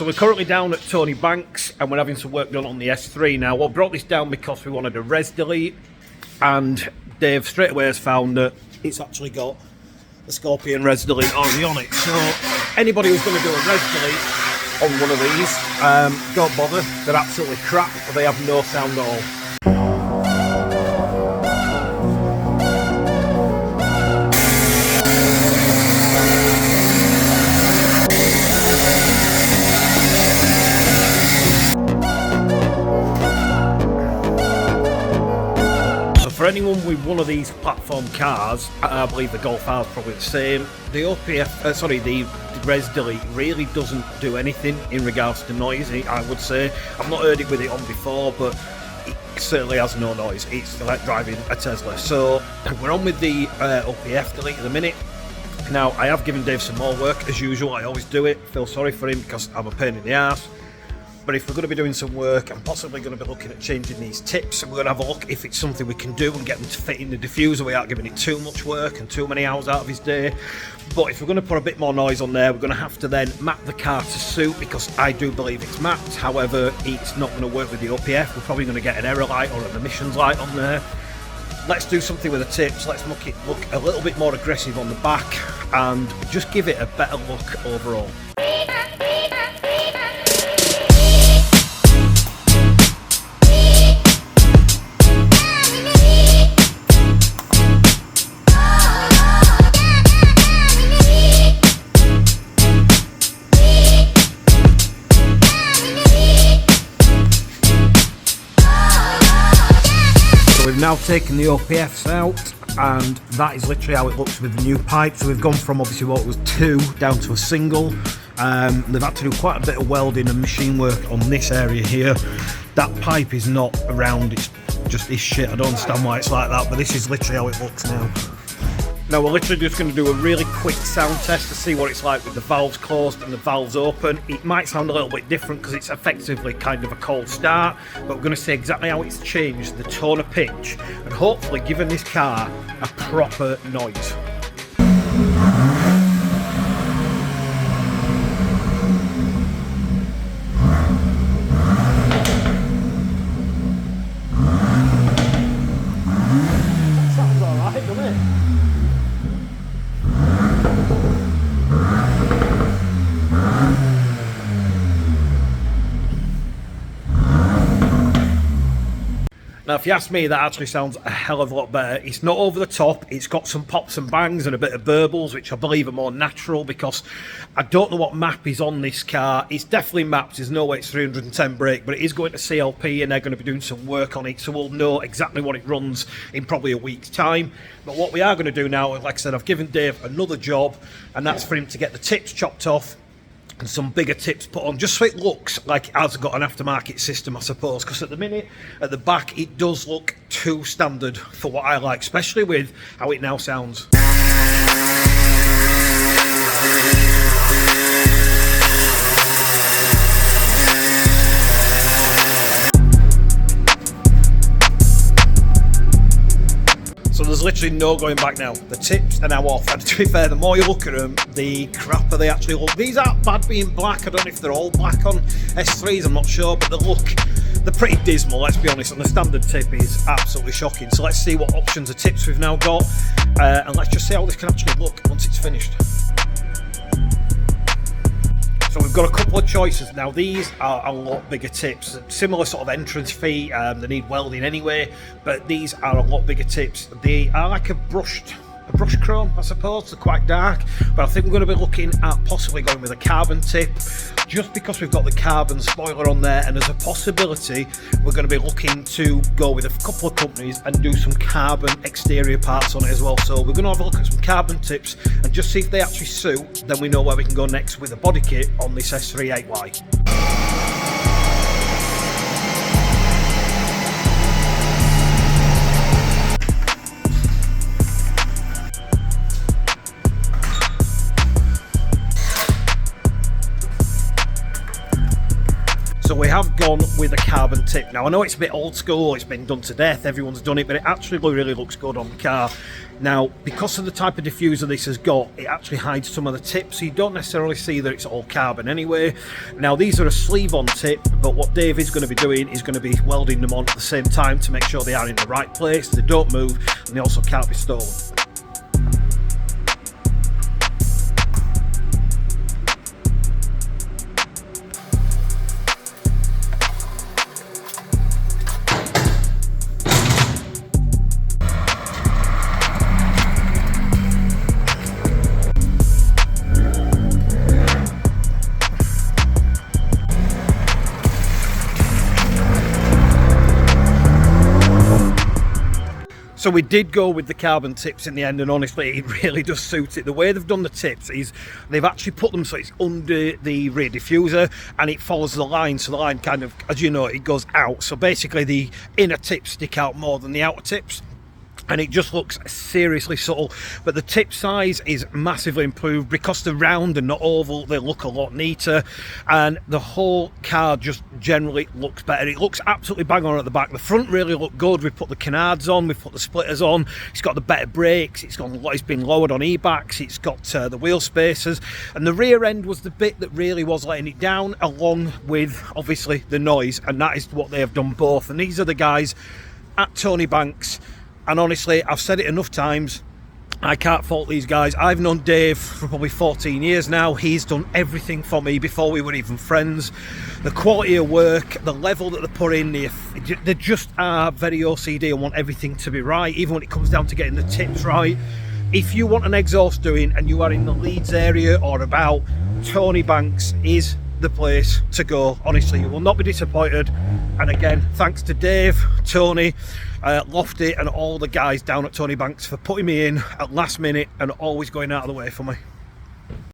So we're currently down at Tony Banks and we're having some work done on the S3. Now, I brought this down because we wanted a res delete, and Dave straight away has found that it's actually got the Scorpion res delete already on it. So anybody who's going to do a res delete on one of these, don't bother. They're absolutely crap, but they have no sound at all. For anyone with one of these platform cars, I believe the Golf R is probably the same. The the res delete really doesn't do anything in regards to noise, I would say. I've not heard it with it on before, but it certainly has no noise. It's like driving a Tesla. So we're on with the OPF delete at the minute. Now, I have given Dave some more work, as usual. I always do it. Feel sorry for him because I'm a pain in the arse. But if we're going to be doing some work, I'm possibly going to be looking at changing these tips, and we're going to have a look if it's something we can do and get them to fit in the diffuser without giving it too much work and too many hours out of his day. But if we're going to put a bit more noise on there, we're going to have to then map the car to suit, because I do believe it's mapped. However, it's not going to work with the OPF. We're probably going to get an error light or an emissions light on there. Let's do something with the tips. Let's make it look a little bit more aggressive on the back and just give it a better look overall. We've now taken the OPFs out, and that is literally how it looks with the new pipe. So we've gone from obviously what was 2 down to a single. They've had to do quite a bit of welding and machine work on this area here. That pipe is not around, it's just this shit. I don't understand why it's like that, but this is literally how it looks now. Now we're literally just going to do a really quick sound test to see what it's like with the valves closed and the valves open. It might sound a little bit different because it's effectively kind of a cold start, but we're going to see exactly how it's changed the tone of pitch and hopefully given this car a proper noise. Sounds alright, doesn't it? Now, if you ask me, that actually sounds a hell of a lot better. It's not over the top. It's got some pops and bangs and a bit of burbles, which I believe are more natural, because I don't know what map is on this car. It's definitely mapped. There's no way it's 310 brake, but it is going to CLP and they're going to be doing some work on it, so we'll know exactly what it runs in probably a week's time. But what we are going to do now, like I said, I've given Dave another job, and that's for him to get the tips chopped off and some bigger tips put on, just so it looks like it has got an aftermarket system, I suppose, because at the minute, at the back, it does look too standard for what I like, especially with how it now sounds. So there's literally no going back now. The tips are now off, and to be fair, the more you look at them, the crapper they actually look. These aren't bad being black. I don't know if they're all black on S3s, I'm not sure, but they're pretty dismal, let's be honest, and the standard tip is absolutely shocking. So let's see what options of tips we've now got, and let's just see how this can actually look once it's finished. So we've got a couple of choices now. These are a lot bigger tips, similar sort of entrance feet. They need welding anyway, but these are a lot bigger tips. They are like a brushed chrome, I suppose. They're quite dark, but I think we're going to be looking at possibly going with a carbon tip, just because we've got the carbon spoiler on there, and there's a possibility we're going to be looking to go with a couple of companies and do some carbon exterior parts on it as well. So we're going to have a look at some carbon tips and just see if they actually suit. Then we know where we can go next with a body kit on this S3 8Y. So So we have gone with a carbon tip. Now I know it's a bit old school, it's been done to death, everyone's done it, but it actually really looks good on the car. Now, because of the type of diffuser this has got, it actually hides some of the tips, so you don't necessarily see that it's all carbon anyway. Now these are a sleeve-on tip, but what Dave is going to be doing is going to be welding them on at the same time to make sure they are in the right place, they don't move, and they also can't be stolen. So we did go with the carbon tips in the end, and honestly it really does suit it. The way they've done the tips is they've actually put them so it's under the rear diffuser and it follows the line, so the line kind of, as you know, it goes out, so basically the inner tips stick out more than the outer tips, and it just looks seriously subtle. But the tip size is massively improved because they're round and not oval. They look a lot neater, and the whole car just generally looks better. It looks absolutely bang on at the back. The front really looked good. We put the canards on, we put the splitters on. It's got the better brakes, it's been lowered on e-backs, it's got the wheel spacers, and the rear end was the bit that really was letting it down, along with obviously the noise, and that is what they have done both. And these are the guys at Tony Banks. And honestly, I've said it enough times, I can't fault these guys. I've known Dave for probably 14 years now. He's done everything for me before we were even friends. The quality of work, the level that they put in, they just are very OCD and want everything to be right, even when it comes down to getting the tips right. If you want an exhaust doing and you are in the Leeds area or about, Tony Banks is the place to go. Honestly, you will not be disappointed. And again, thanks to Dave, Tony, Lofty and all the guys down at Tony Banks for putting me in at last minute and always going out of the way for me.